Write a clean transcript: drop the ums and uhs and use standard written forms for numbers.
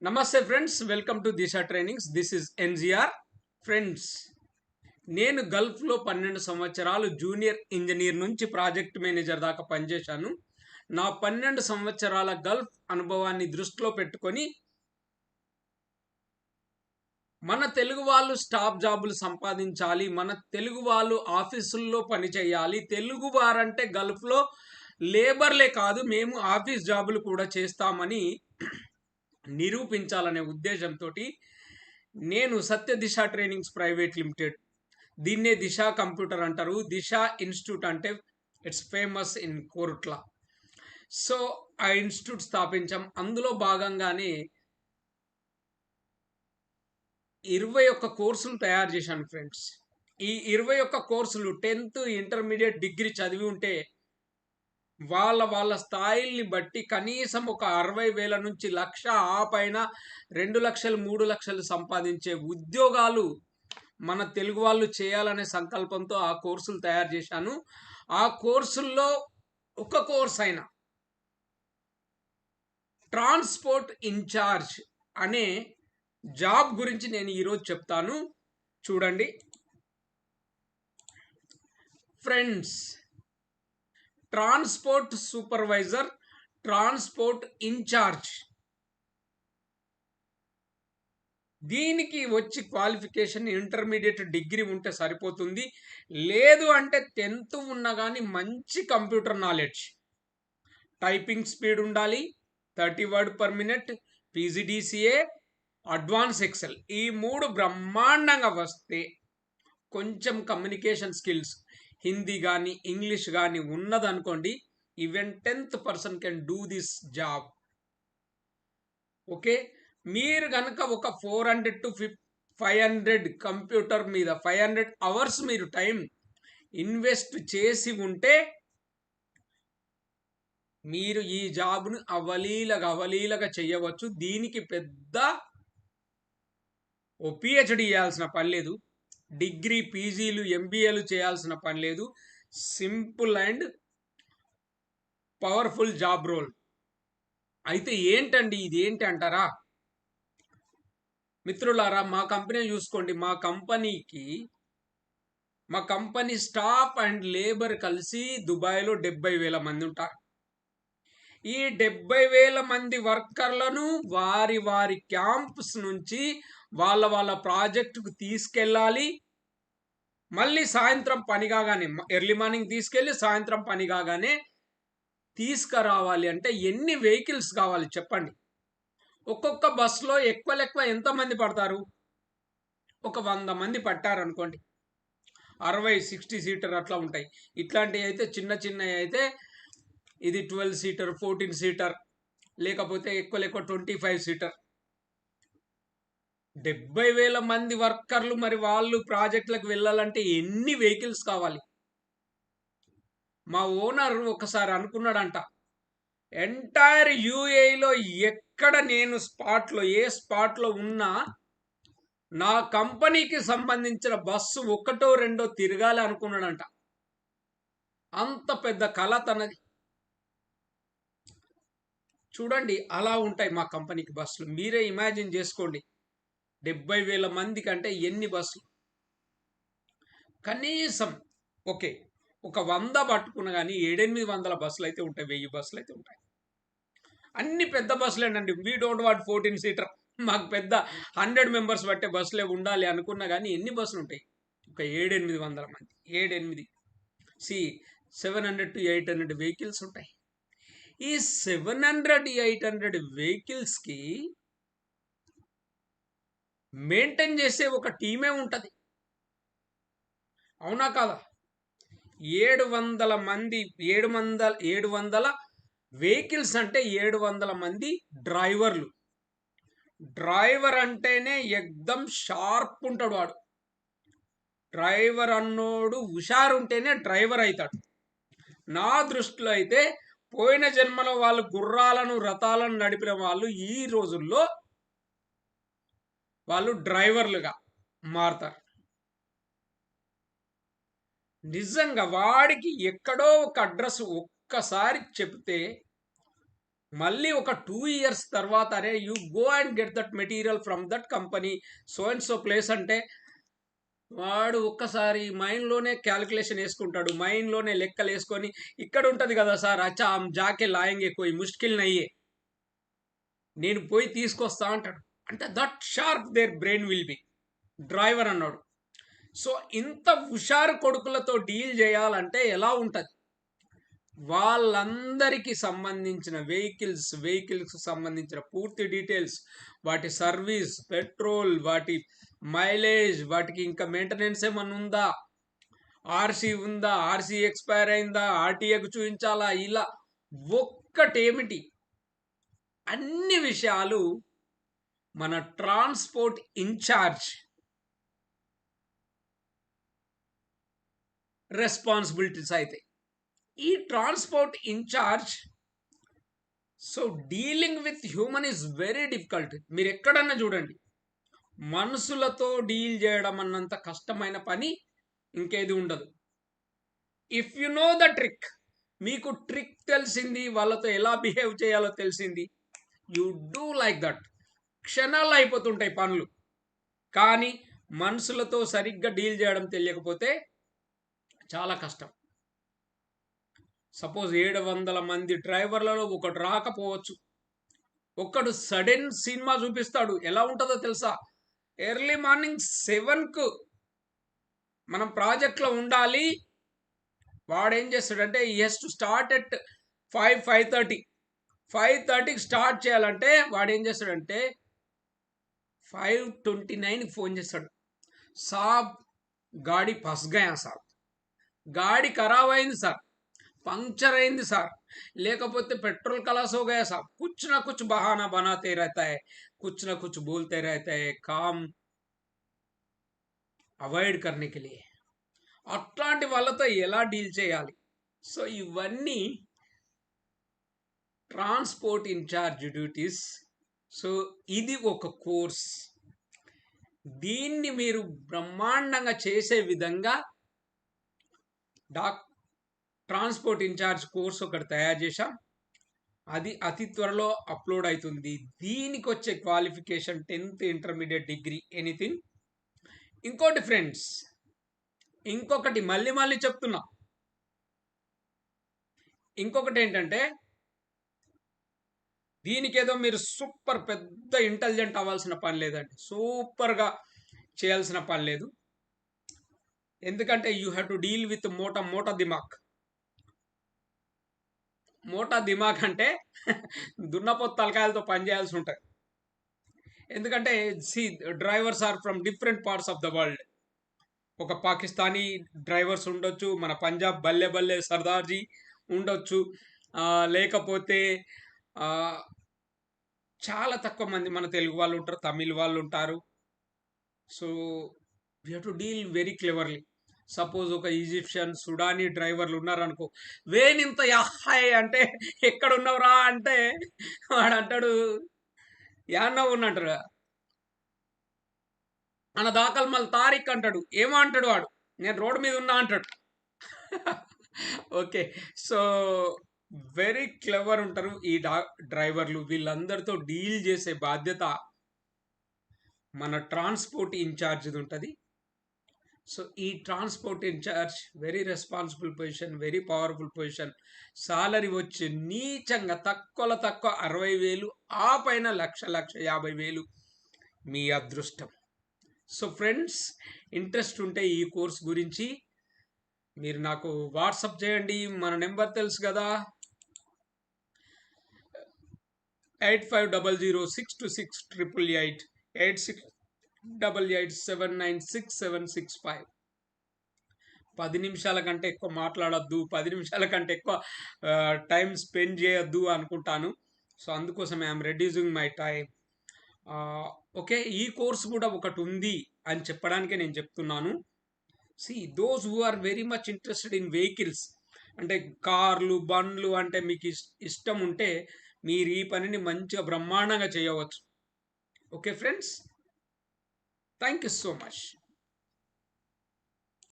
నమస్తే friends, welcome to Disha trainings. This is NGR. Friends, నేను గల్ఫ్లో 12 సంవత్సరాలు జూనియర్ ఇంజనీర్ నుంచి ప్రాజెక్ట్ మేనేజర్ దాకా పనిచేశాను. నా 12 సంవత్సరాల గల్ఫ్ అనుభవాన్ని దృష్టిలో పెట్టుకొని మన తెలుగు వాళ్ళు స్టాప్ జాబులు సంపాదించాలి, మన తెలుగు వాళ్ళు ఆఫీసుల్లో పని చేయాలి, తెలుగు వారంటే గల్ఫ్లో లేబర్లే కాదు మేము ఆఫీస్ జాబులు కూడా చేస్తామని నిరూపించాలనే ఉద్దేశంతో నేను సత్య దిశ ట్రైనింగ్స్ ప్రైవేట్ లిమిటెడ్, దీన్నే దిశ కంప్యూటర్ అంటారు, దిశ ఇన్స్టిట్యూట్ అంటే it's famous in Korutla. So ఆ ఇన్స్టిట్యూట్ స్థాపించాం. అందులో భాగంగానే 21 కోర్సులు తయారు చేశాను ఫ్రెండ్స్. ఈ 21 కోర్సులు 10th ఇంటర్మీడియట్ డిగ్రీ చదివి ఉంటే వాళ్ళ స్థాయిల్ని బట్టి కనీసం ఒక 60,000 నుంచి 1,00,000, ఆ పైన 2 లక్షలు 3 లక్షలు సంపాదించే ఉద్యోగాలు మన తెలుగు వాళ్ళు చేయాలనే సంకల్పంతో ఆ కోర్సులు తయారు చేశాను. ఆ కోర్సుల్లో ఒక కోర్స్ అయిన ట్రాన్స్పోర్ట్ ఇన్ఛార్జ్ అనే జాబ్ గురించి నేను ఈరోజు చెప్తాను. చూడండి friends, transport supervisor, transport incharge, దీనికి వచ్చి క్వాలిఫికేషన్ ఇంటర్మీడియట్ డిగ్రీ ఉంటే సరిపోతుంది. లేదు అంటే 10th ఉన్నా కానీ మంచి కంప్యూటర్ నాలెడ్జ్, టైపింగ్ స్పీడ్ ఉండాలి, 30 word per minute, PGDCA, advance Excel, ఈ 3 బ్రహ్మాండంగా వస్తే కొంచెం కమ్యూనికేషన్ స్కిల్స్, హిందీ కానీ ఇంగ్లీష్ కానీ ఉన్నదనుకోండి, even 10th person can do this job. Okay, మీరు కనుక ఒక 400 to 500 కంప్యూటర్ మీద 500 అవర్స్ మీరు టైం ఇన్వెస్ట్ చేసి ఉంటే మీరు ఈ జాబ్ను అవలీలగా చేయవచ్చు. దీనికి పెద్ద ఓ పిహెచ్డి చేయాల్సిన పని లేదు, డిగ్రీ పీజీలు ఎంబీఏలు చేయాల్సిన పని లేదు. Simple and powerful job role. అయితే ఏంటండి ఇది, ఏంటి అంటారా మిత్రులారా? మా కంపెనీ చూసుకోండి. మా కంపెనీ స్టాఫ్ అండ్ లేబర్ కలిసి దుబాయ్లో 70,000 మంది ఉంటారు. ఈ 70,000 మంది వర్కర్లను వారి క్యాంప్స్ నుంచి వాళ్ళ ప్రాజెక్టుకు తీసుకెళ్ళాలి. మళ్ళీ సాయంత్రం పని కాగానే, ఎర్లీ మార్నింగ్ తీసుకెళ్ళి సాయంత్రం పని కాగానే తీసుకురావాలి. అంటే ఎన్ని వెహికల్స్ కావాలి చెప్పండి? ఒక్కొక్క బస్సులో ఎక్కువ ఎంతమంది పడతారు? ఒక 100 మంది పట్టారనుకోండి, 60-60 సీటర్ అట్లా ఉంటాయి. ఇట్లాంటివి అయితే చిన్నవి అయితే ఇది 12 సీటర్, 14 సీటర్, లేకపోతే ఎక్కువ 25 సీటర్. 70,000 మంది వర్కర్లు, మరి వాళ్ళు ప్రాజెక్టులకు వెళ్ళాలంటే ఎన్ని వెహికల్స్ కావాలి? మా ఓనర్ ఒకసారి అనుకున్నాడంట, ఎంటైర్ యూఏఈలో ఎక్కడ నేను ఏ స్పాట్లో ఉన్నా నా కంపెనీకి సంబంధించిన బస్సు ఒకటో రెండో తిరగాలి అనుకున్నాడంట. అంత పెద్ద కళ తనది. చూడండి, అలా ఉంటాయి మా కంపెనీకి బస్సులు. మీరే ఇమాజిన్ చేసుకోండి, 70,000 మంది కంటే ఎన్ని బస్సులు? కనీసం ఓకే, ఒక 100 పట్టుకున్న కానీ 700-800 బస్సులు అయితే ఉంటాయి, 1000 బస్సులు అయితే ఉంటాయి. అన్ని పెద్ద బస్సులేనండి. We don't want 14 seater. మాకు పెద్ద 100 మెంబర్స్ పట్టే బస్సులే ఉండాలి అనుకున్నా కానీ ఎన్ని బస్సులు ఉంటాయి? ఒక 700-800 మంది. 700 to 800 వెహికల్స్ ఉంటాయి. ఈ 700-800 వెహికల్స్కి మెయింటైన్ చేసే ఒక టీమే ఉంటుంది. అవునా కాదా? 700 మంది, 700 వెహికల్స్ అంటే 700 మంది డ్రైవర్లు. డ్రైవర్ అంటేనే ఎక్దం షార్ప్ ఉంటాడు వాడు. డ్రైవర్ అన్నోడు హుషారు ఉంటేనే డ్రైవర్ అవుతాడు. నా దృష్టిలో అయితే పోయిన జన్మలో వాళ్ళు గుర్రాలను రథాలను నడిపిన వాళ్ళు ఈ రోజుల్లో వాళ్ళు డ్రైవర్లుగా మారతారు. నిజంగా వాడికి ఎక్కడో ఒక అడ్రస్ ఒక్కసారి చెప్తే మళ్ళీ ఒక 2 years తర్వాత అరే you go and get that material from that company so and so place అంటే వాడు ఒక్కసారి మైండ్లోనే క్యాలిక్యులేషన్ వేసుకుంటాడు, మైండ్లోనే లెక్కలు వేసుకొని ఇక్కడ ఉంటుంది కదా సార్, అచ్చా హమ్ జాకే లాయంగే కోయి ముష్కిల్ నయ్యే, నేను పోయి తీసుకొస్తా అంటాడు. అంటే that sharp there brain will be driver అన్నాడు. సో ఇంత హుషారు కొడుకులతో డీల్ చేయాలంటే ఎలా ఉంటుంది? వాళ్ళందరికీ సంబంధించిన వెహికల్స్ సంబంధించిన పూర్తి డీటెయిల్స్, వాటి సర్వీస్, పెట్రోల్, వాటి మైలేజ్, వాటికి ఇంకా మెయింటెనెన్స్ ఏమన్నా ఉందా, ఆర్సీ ఉందా, ఆర్సీ ఎక్స్పైర్ అయిందా, ఆర్టీఏకు చూపించాలా, ఇలా ఒక్కటేమిటి అన్ని విషయాలు మన ట్రాన్స్పోర్ట్ ఇన్ఛార్జ్ రెస్పాన్సిబిలిటీస్ అయితే ఈ transport incharge. So dealing with human is very difficult. మీరు ఎక్కడన్నా చూడండి, మనుషులతో డీల్ చేయడం అన్నంత కష్టమైన పని ఇంకేది ఉండదు. If you know the trick, మీకు ట్రిక్ తెలిసింది, వాళ్ళతో ఎలా బిహేవ్ చేయాలో తెలిసింది, యు డూ లైక్ దట్, క్షణాల్లో అయిపోతుంటాయి పనులు. కానీ మనుషులతో సరిగ్గా డీల్ చేయడం తెలియకపోతే చాలా కష్టం. సపోజ్ 700 మంది డ్రైవర్లలో ఒకడు రాకపోవచ్చు, ఒక్కడు సడన్ సినిమా చూపిస్తాడు. ఎలా ఉంటుందో తెలుసా? ఎర్లీ మార్నింగ్ 7కు మనం ప్రాజెక్ట్లో ఉండాలి. వాడు ఏం చేస్తాడంటే ఈ హెస్ టు స్టార్ట్ ఎట్ 5:30కి స్టార్ట్ చేయాలంటే వాడు ఏం చేస్తాడంటే 5:29కి ఫోన్ చేస్తాడు, సాబ్ గాడి ఫస్ గయా సాబ్, గాడి ఖరాబ్ అయింది సార్, पंक्चर अయింది సార్, లేకపోతే पेट्रोल खलास हो गया साहब, कुछ ना कुछ बहाना बनाते रहता है, कुछ ना कुछ बोलते रहता है काम అవాయిడ్ करने के लिए. అట్లాంటి వాళ్ళతో ఎలా డీల్ చేయాలి? సో ఇవన్నీ ట్రాన్స్పోర్ట్ ఇన్ఛార్జ్ డ్యూటీస్. సో ఇది ఒక కోర్స్. దీన్ని మీరు బ్రహ్మాండంగా చేసే విధంగా ట్రాన్స్పోర్ట్ ఇన్ఛార్జ్ కోర్స్ ఒకటి తయారు చేశాం. అది అతి త్వరలో అప్లోడ్ అవుతుంది. దీనికి వచ్చే qualification 10th intermediate degree anything. ఇంకోటి ఫ్రెండ్స్, ఇంకొకటి మళ్ళీ చెప్తున్నా, ఇంకొకటి ఏంటంటే దీనికేదో మీరు సూపర్ పెద్ద ఇంటెలిజెంట్ అవ్వాల్సిన పని లేదండి, సూపర్గా చేయాల్సిన పని లేదు. ఎందుకంటే you have to deal with మోటా దిమాగ్. మోటా దిమాగ్ అంటే దున్నపోతు తలకాయలతో పనిచేయాల్సి ఉంటుంది. ఎందుకంటే drivers are from different parts of the world. ఒక పాకిస్తానీ డ్రైవర్స్ ఉండొచ్చు, మన పంజాబ్ బల్లె సర్దార్జీ ఉండొచ్చు, లేకపోతే చాలా తక్కువ మంది మన తెలుగు వాళ్ళు ఉంటారు, తమిళ్ వాళ్ళు ఉంటారు. So we have to deal very cleverly. Suppose ఒక ఈజిప్షియన్ సుడానీ డ్రైవర్లు ఉన్నారనుకో, వేనింత యాహాయ్ అంటే ఎక్కడ ఉన్నవరా అంటే వాడు అంటాడు యాన్నో ఉన్నంటాడు, మన దాఖలు మళ్ళీ తారీఖు అంటాడు. ఏమో అంటాడు వాడు, నేను రోడ్డు మీద ఉన్నా అంటాడు. ఓకే, సో వెరీ క్లెవర్ ఉంటారు ఈ డ్రైవర్లు. వీళ్ళందరితో డీల్ చేసే బాధ్యత మన ట్రాన్స్పోర్ట్ ఇన్ఛార్జ్ది ఉంటుంది. సో ఈ transport incharge very responsible position, very powerful position. Salary వచ్చి నీచంగా తక్కువ 60,000, ఆ పైన 1,50,000 మీ అదృష్టం. సో ఫ్రెండ్స్, ఇంట్రెస్ట్ ఉంటే ఈ కోర్స్ గురించి మీరు నాకు వాట్సాప్ చేయండి. మన నెంబర్ తెలుసు కదా, 8500626888, 8688796765. 10 నిమిషాల కంటే ఎక్కువ మాట్లాడొద్దు, 10 నిమిషాల కంటే ఎక్కువ టైం స్పెండ్ చేయొద్దు అనుకుంటాను. సో అందుకోసం I'm reducing my time. Okay, ఈ కోర్స్ కూడా ఒకటి ఉంది అని చెప్పడానికే నేను చెప్తున్నాను. Those who are very much interested in vehicles, అంటే కార్లు, బండ్లు అంటే మీకు ఇష్టం ఉంటే మీరు ఈ పనిని మంచిగా బ్రహ్మాండంగా చేయవచ్చు. Okay friends, thank you so much.